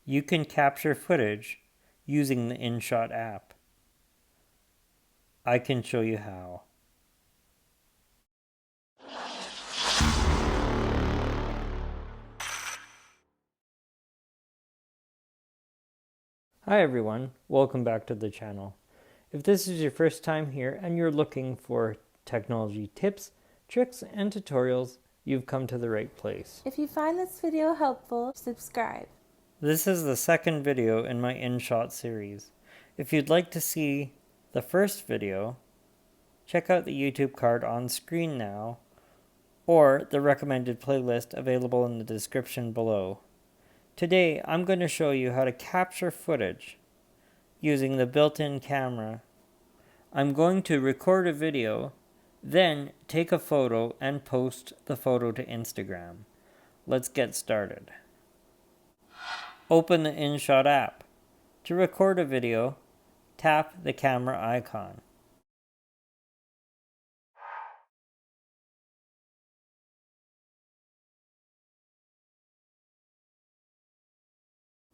You can capture footage using the InShot app. I can show you how. Hi everyone, welcome back to the channel. If this is your first time here and you're looking for technology tips, tricks, and tutorials, you've come to the right place. If you find this video helpful, subscribe. This is the second video in my InShot series. If you'd like to see the first video, check out the YouTube card on screen now, or the recommended playlist available in the description below. Today, I'm going to show you how to capture footage using the built-in camera. I'm going to record a video, then take a photo and post the photo to Instagram. Let's get started. Open the InShot app. To record a video, tap the camera icon.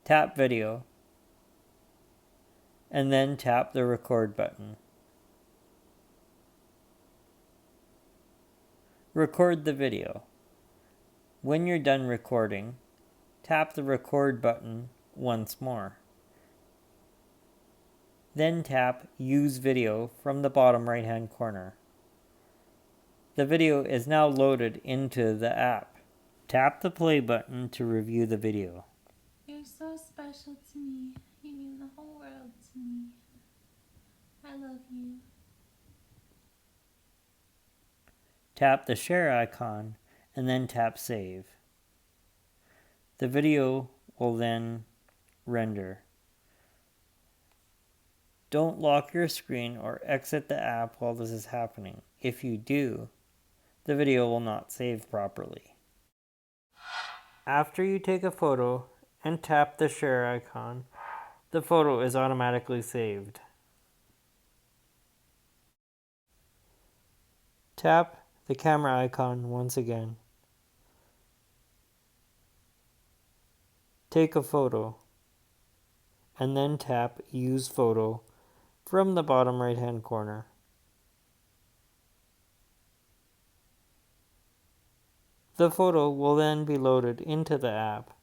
Tap video, and then tap the record button. Record the video. When you're done recording, tap the record button once more. Then tap Use Video from the bottom right-hand corner. The video is now loaded into the app. Tap the play button to review the video. You're so special to me. You mean the whole world to me. I love you. Tap the share icon and then tap save. The video will then render. Don't lock your screen or exit the app while this is happening. If you do, the video will not save properly. After you take a photo and tap the share icon, the photo is automatically saved. Tap the camera icon once again. Take a photo, and then tap Use Photo from the bottom right-hand corner. The photo will then be loaded into the app.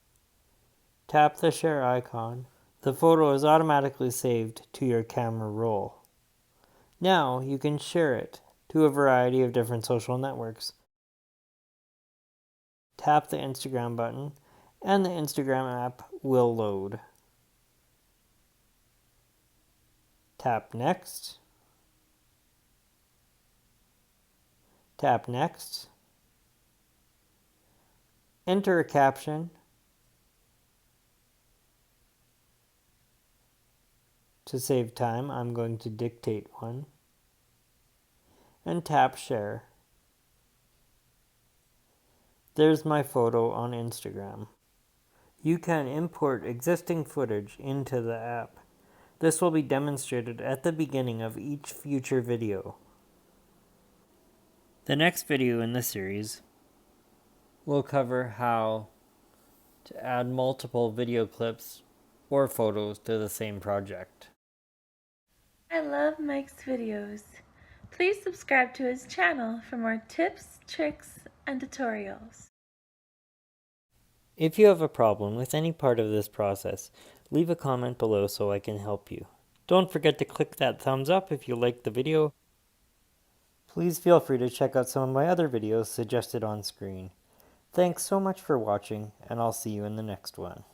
Tap the share icon. The photo is automatically saved to your camera roll. Now you can share it to a variety of different social networks. Tap the Instagram button and the Instagram app will load. Tap Next. Tap Next. Enter a caption. To save time, I'm going to dictate one. And tap Share. There's my photo on Instagram. You can import existing footage into the app. This will be demonstrated at the beginning of each future video. The next video in this series will cover how to add multiple video clips or photos to the same project. I love Mike's videos. Please subscribe to his channel for more tips, tricks, and tutorials. If you have a problem with any part of this process, leave a comment below so I can help you. Don't forget to click that thumbs up if you liked the video. Please feel free to check out some of my other videos suggested on screen. Thanks so much for watching, and I'll see you in the next one.